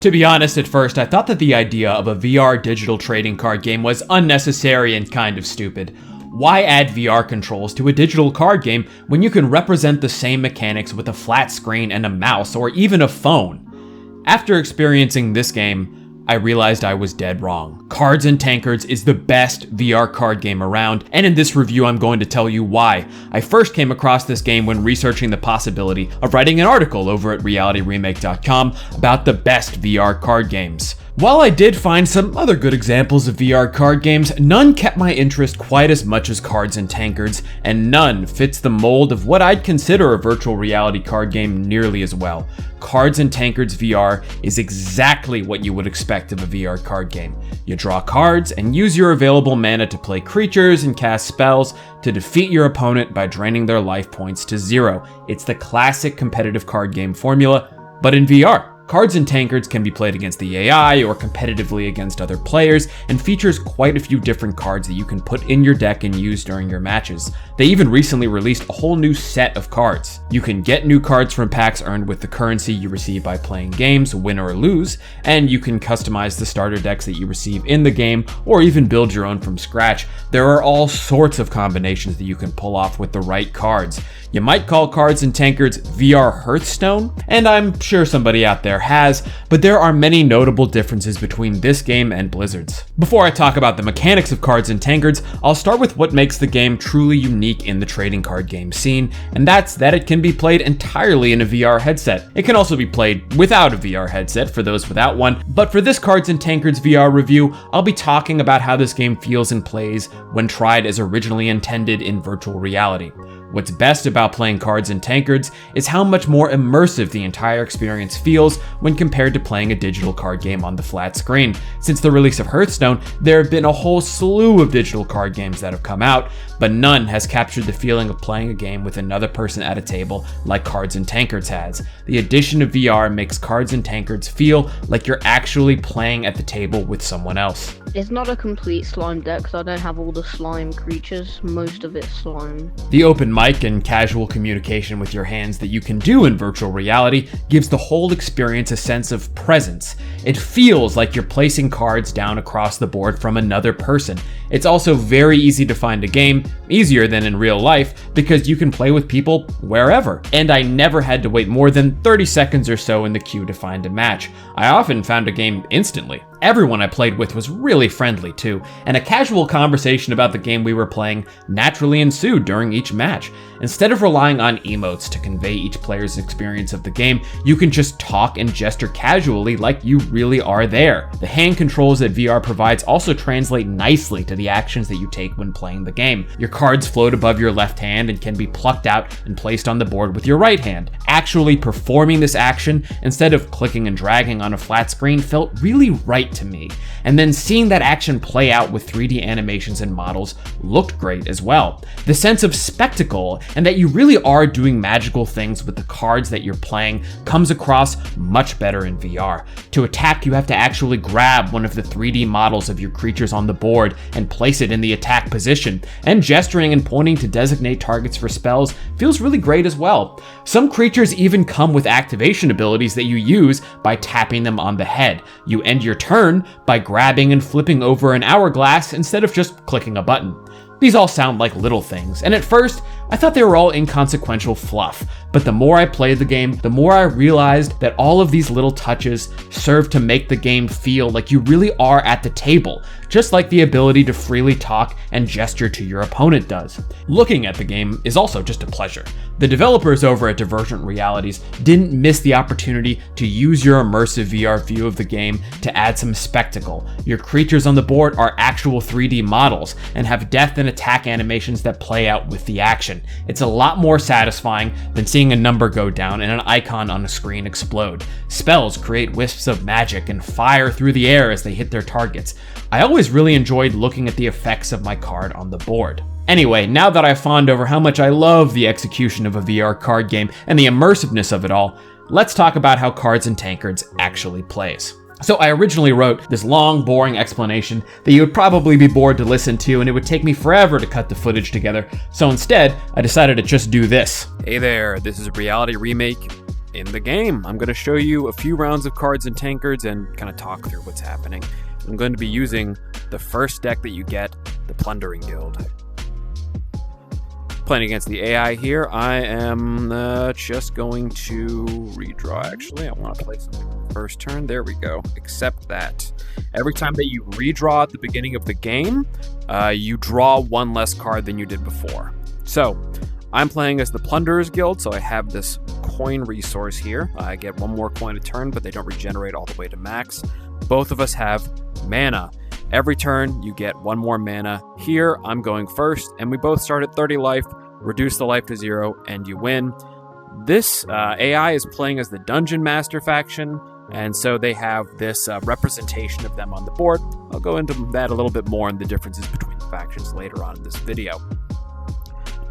To be honest, at first I thought that the idea of a VR digital trading card game was unnecessary and kind of stupid. Why add VR controls to a digital card game when you can represent the same mechanics with a flat screen and a mouse or even a phone? After experiencing this game, I realized I was dead wrong. Cards and Tankards is the best VR card game around, and in this review I'm going to tell you why. I first came across this game when researching the possibility of writing an article over at realityremake.com about the best VR card games. While I did find some other good examples of VR card games, none kept my interest quite as much as Cards and Tankards, and none fits the mold of what I'd consider a virtual reality card game nearly as well. Cards and Tankards VR is exactly what you would expect of a VR card game. You draw cards and use your available mana to play creatures and cast spells to defeat your opponent by draining their life points to 0. It's the classic competitive card game formula, but in VR. Cards and Tankards can be played against the AI or competitively against other players, and features quite a few different cards that you can put in your deck and use during your matches. They even recently released a whole new set of cards. You can get new cards from packs earned with the currency you receive by playing games, win or lose, and you can customize the starter decks that you receive in the game, or even build your own from scratch. There are all sorts of combinations that you can pull off with the right cards. You might call Cards and Tankards VR Hearthstone, and I'm sure somebody out there has, but there are many notable differences between this game and Blizzard's. Before I talk about the mechanics of Cards and Tankards, I'll start with what makes the game truly unique in the trading card game scene, and that's that it can be played entirely in a VR headset. It can also be played without a VR headset for those without one, but for this Cards and Tankards VR review, I'll be talking about how this game feels and plays when tried as originally intended in virtual reality. What's best about playing Cards and Tankards is how much more immersive the entire experience feels when compared to playing a digital card game on the flat screen. Since the release of Hearthstone, there have been a whole slew of digital card games that have come out, but none has captured the feeling of playing a game with another person at a table like Cards and Tankards has. The addition of VR makes Cards and Tankards feel like you're actually playing at the table with someone else. It's not a complete slime deck because I don't have all the slime creatures, most of it's slime. The open mic and casual communication with your hands that you can do in virtual reality gives the whole experience a sense of presence. It feels like you're placing cards down across the board from another person. It's also very easy to find a game, easier than in real life, because you can play with people wherever. And I never had to wait more than 30 seconds or so in the queue to find a match. I often found a game instantly. Everyone I played with was really friendly too, and a casual conversation about the game we were playing naturally ensued during each match. Instead of relying on emotes to convey each player's experience of the game, you can just talk and gesture casually like you really are there. The hand controls that VR provides also translate nicely to the actions that you take when playing the game. Your cards float above your left hand and can be plucked out and placed on the board with your right hand. Actually performing this action instead of clicking and dragging on a flat screen felt really right to me. And then seeing that action play out with 3D animations and models looked great as well. The sense of spectacle and that you really are doing magical things with the cards that you're playing comes across much better in VR. To attack, you have to actually grab one of the 3D models of your creatures on the board and place it in the attack position, and gesturing and pointing to designate targets for spells feels really great as well. Some creatures even come with activation abilities that you use by tapping them on the head. You end your turn by grabbing and flipping over an hourglass instead of just clicking a button. These all sound like little things, and at first, I thought they were all inconsequential fluff, but the more I played the game, the more I realized that all of these little touches serve to make the game feel like you really are at the table, just like the ability to freely talk and gesture to your opponent does. Looking at the game is also just a pleasure. The developers over at Divergent Realities didn't miss the opportunity to use your immersive VR view of the game to add some spectacle. Your creatures on the board are actual 3D models and have death and attack animations that play out with the action. It's a lot more satisfying than seeing a number go down and an icon on a screen explode. Spells create wisps of magic and fire through the air as they hit their targets. I always really enjoyed looking at the effects of my card on the board. Anyway, now that I've fawned over how much I love the execution of a VR card game and the immersiveness of it all, let's talk about how Cards and Tankards actually plays. So I originally wrote this long, boring explanation that you would probably be bored to listen to, and it would take me forever to cut the footage together. So instead, I decided to just do this. Hey there, this is Reality Remake. in the game. I'm going to show you a few rounds of Cards and Tankards and kind of talk through what's happening. I'm going to be using the first deck that you get, the Plundering Guild. Playing against the AI here, I am just going to redraw, actually. I want to play something first turn. There we go. Accept that. Every time that you redraw at the beginning of the game, you draw one less card than you did before. So, I'm playing as the Plunderers Guild, so I have this coin resource here. I get one more coin a turn, but they don't regenerate all the way to max. Both of us have mana. Every turn, you get one more mana. Here, I'm going first, and we both start at 30 life, reduce the life to 0, and you win. This AI is playing as the Dungeon Master faction, and so they have this representation of them on the board. I'll go into that a little bit more and the differences between the factions later on in this video.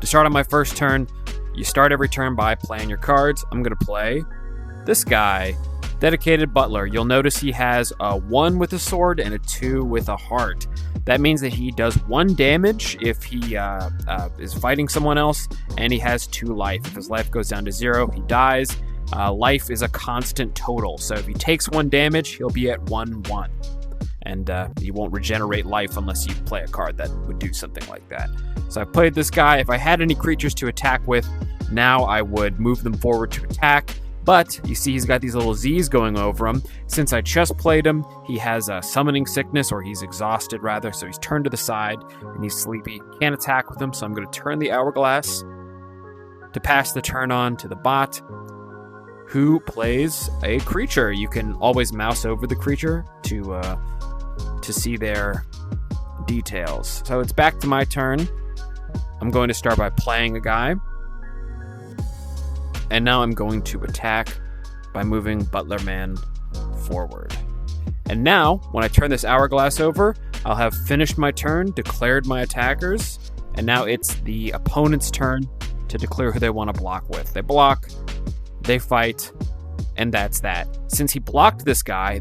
To start on my first turn, you start every turn by playing your cards. I'm going to play this guy, Dedicated Butler. You'll notice he has a 1 with a sword and a 2 with a heart. That means that he does 1 damage if he is fighting someone else, and he has 2 life. If his life goes down to 0, he dies. Life is a constant total, so if he takes 1 damage, he'll be at 1/1. And he won't regenerate life unless you play a card that would do something like that. So I played this guy. If I had any creatures to attack with, now I would move them forward to attack. But you see he's got these little Z's going over him. Since I just played him, he has a summoning sickness, or he's exhausted rather, so he's turned to the side and he's sleepy. Can't attack with him, so I'm going to turn the Hourglass to pass the turn on to the bot, who plays a creature. You can always mouse over the creature to see their details. So it's back to my turn. I'm going to start by playing a guy. And now I'm going to attack by moving Butler Man forward. And now, when I turn this Hourglass over, I'll have finished my turn, declared my attackers, and now it's the opponent's turn to declare who they want to block with. They block, they fight, and that's that. Since he blocked this guy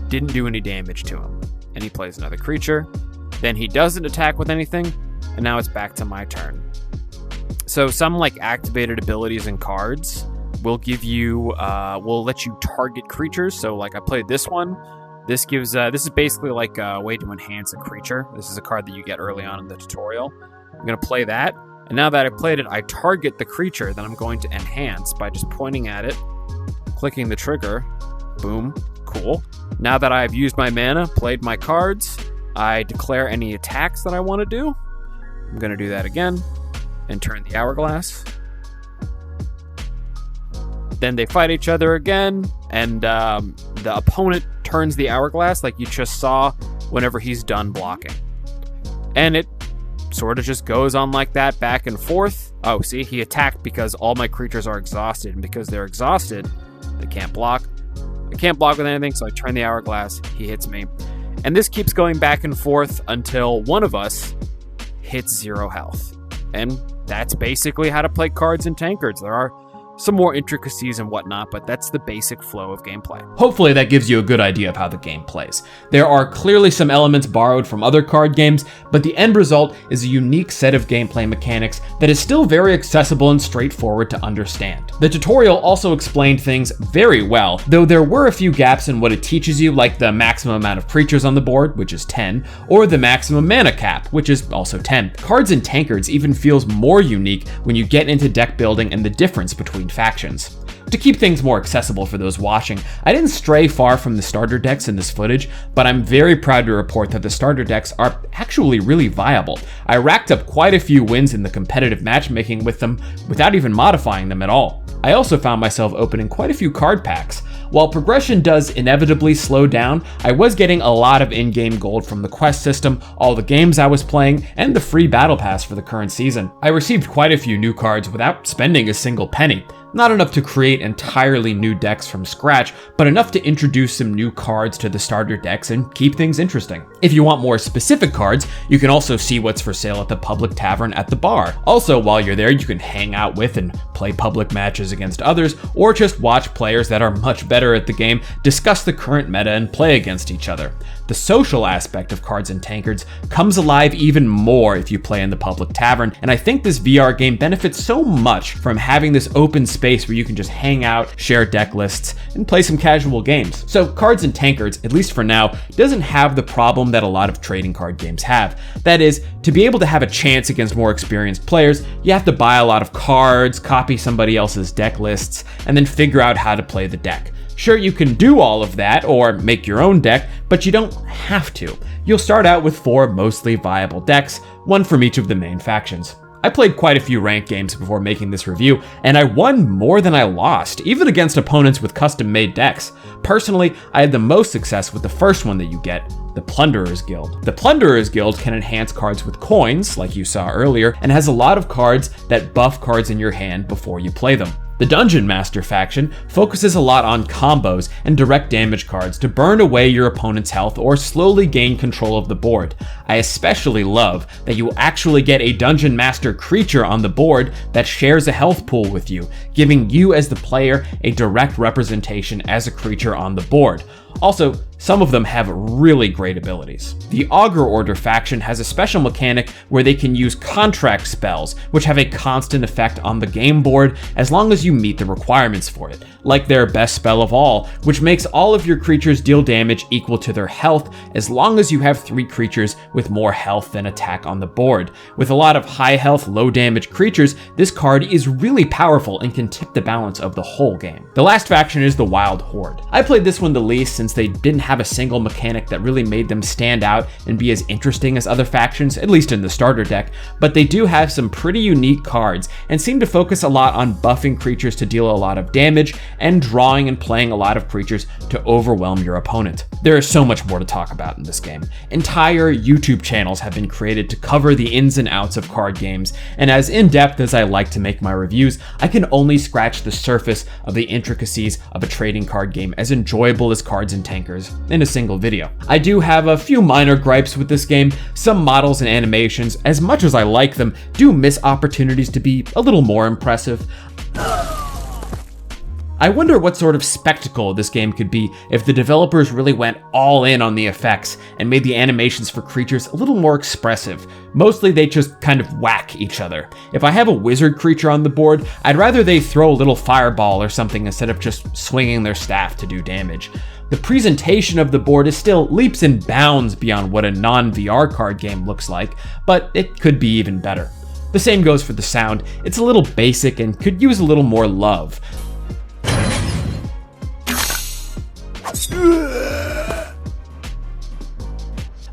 didn't do any damage to him. And he plays another creature. Then he doesn't attack with anything, and now it's back to my turn. So some activated abilities and cards will give you, will let you target creatures. So like I played this one. This gives, this is basically like a way to enhance a creature. This is a card that you get early on in the tutorial. I'm going to play that. And now that I played it, I target the creature that I'm going to enhance by just pointing at it, clicking the trigger. Boom. Cool. Now that I've used my mana, played my cards, I declare any attacks that I want to do. I'm going to do that again and turn the Hourglass. Then they fight each other again, and the opponent turns the Hourglass like you just saw whenever he's done blocking. And it sort of just goes on like that, back and forth. Oh, see, he attacked because all my creatures are exhausted, and because they're exhausted, they can't block. I can't block with anything, so I turn the Hourglass, he hits me. And this keeps going back and forth until one of us hits 0 health. And that's basically how to play Cards and Tankards. There are some more intricacies and whatnot, but that's the basic flow of gameplay. Hopefully that gives you a good idea of how the game plays. There are clearly some elements borrowed from other card games, but the end result is a unique set of gameplay mechanics that is still very accessible and straightforward to understand. The tutorial also explained things very well, though there were a few gaps in what it teaches you, like the maximum amount of creatures on the board, which is 10, or the maximum mana cap, which is also 10. Cards and Tankards even feels more unique when you get into deck building and the difference between factions. To keep things more accessible for those watching, I didn't stray far from the starter decks in this footage, but I'm very proud to report that the starter decks are actually really viable. I racked up quite a few wins in the competitive matchmaking with them without even modifying them at all. I also found myself opening quite a few card packs. While progression does inevitably slow down, I was getting a lot of in-game gold from the quest system, all the games I was playing, and the free battle pass for the current season. I received quite a few new cards without spending a single penny. Not enough to create entirely new decks from scratch, but enough to introduce some new cards to the starter decks and keep things interesting. If you want more specific cards, you can also see what's for sale at the public tavern at the bar. Also, while you're there, you can hang out with and play public matches against others, or just watch players that are much better at the game discuss the current meta and play against each other. The social aspect of Cards and Tankards comes alive even more if you play in the public tavern, and I think this VR game benefits so much from having this open space where you can just hang out, share deck lists, and play some casual games. So Cards and Tankards, at least for now, doesn't have the problem that a lot of trading card games have. That is, to be able to have a chance against more experienced players, you have to buy a lot of cards, copy somebody else's deck lists, and then figure out how to play the deck. Sure, you can do all of that or make your own deck, but you don't have to. You'll start out with 4 mostly viable decks, one from each of the main factions. I played quite a few ranked games before making this review, and I won more than I lost, even against opponents with custom-made decks. Personally, I had the most success with the first one that you get, the Plunderer's Guild. The Plunderer's Guild can enhance cards with coins, like you saw earlier, and has a lot of cards that buff cards in your hand before you play them. The Dungeon Master faction focuses a lot on combos and direct damage cards to burn away your opponent's health or slowly gain control of the board. I especially love that you will actually get a Dungeon Master creature on the board that shares a health pool with you, giving you as the player a direct representation as a creature on the board. Also, some of them have really great abilities. The Augur Order faction has a special mechanic where they can use contract spells, which have a constant effect on the game board as long as you meet the requirements for it, like their best spell of all, which makes all of your creatures deal damage equal to their health as long as you have 3 creatures with more health than attack on the board. With a lot of high health, low damage creatures, this card is really powerful and can tip the balance of the whole game. The last faction is the Wild Horde. I played this one the least since they didn't have a single mechanic that really made them stand out and be as interesting as other factions, at least in the starter deck, but they do have some pretty unique cards and seem to focus a lot on buffing creatures to deal a lot of damage and drawing and playing a lot of creatures to overwhelm your opponent. There is so much more to talk about in this game. Entire YouTube channels have been created to cover the ins and outs of card games, and as in-depth as I like to make my reviews, I can only scratch the surface of the intricacies of a trading card game as enjoyable as Cards and Tankards in a single video. I do have a few minor gripes with this game. Some models and animations, as much as I like them, do miss opportunities to be a little more impressive. I wonder what sort of spectacle this game could be if the developers really went all in on the effects and made the animations for creatures a little more expressive. Mostly they just kind of whack each other. If I have a wizard creature on the board, I'd rather they throw a little fireball or something instead of just swinging their staff to do damage. The presentation of the board is still leaps and bounds beyond what a non-VR card game looks like, but it could be even better. The same goes for the sound. It's a little basic and could use a little more love.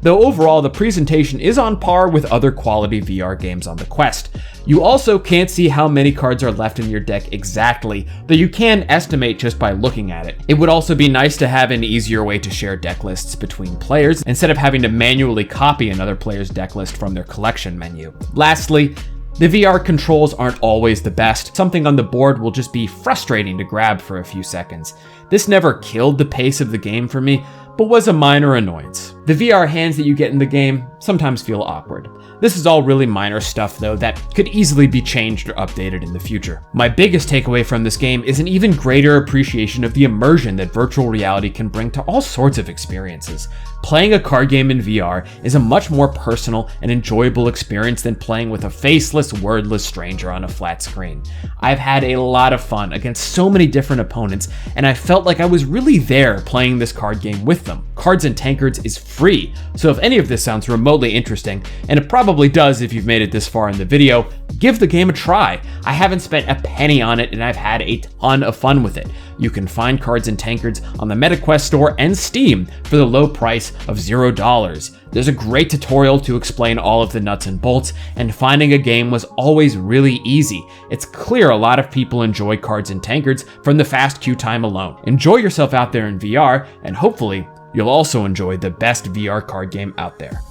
Though overall, the presentation is on par with other quality VR games on the Quest. You also can't see how many cards are left in your deck exactly, though you can estimate just by looking at it. It would also be nice to have an easier way to share deck lists between players, instead of having to manually copy another player's deck list from their collection menu. Lastly, the VR controls aren't always the best. Something on the board will just be frustrating to grab for a few seconds. This never killed the pace of the game for me, but was a minor annoyance. The VR hands that you get in the game sometimes feel awkward. This is all really minor stuff though that could easily be changed or updated in the future. My biggest takeaway from this game is an even greater appreciation of the immersion that virtual reality can bring to all sorts of experiences. Playing a card game in VR is a much more personal and enjoyable experience than playing with a faceless, wordless stranger on a flat screen. I've had a lot of fun against so many different opponents, and I felt like I was really there playing this card game with them. Cards and Tankards is free, so if any of this sounds remotely interesting, and it probably does if you've made it this far in the video, give the game a try. I haven't spent a penny on it and I've had a ton of fun with it. You can find Cards and Tankards on the MetaQuest store and Steam for the low price of $0. There's a great tutorial to explain all of the nuts and bolts, and finding a game was always really easy. It's clear a lot of people enjoy Cards and Tankards from the fast queue time alone. Enjoy yourself out there in VR, and hopefully you'll also enjoy the best VR card game out there.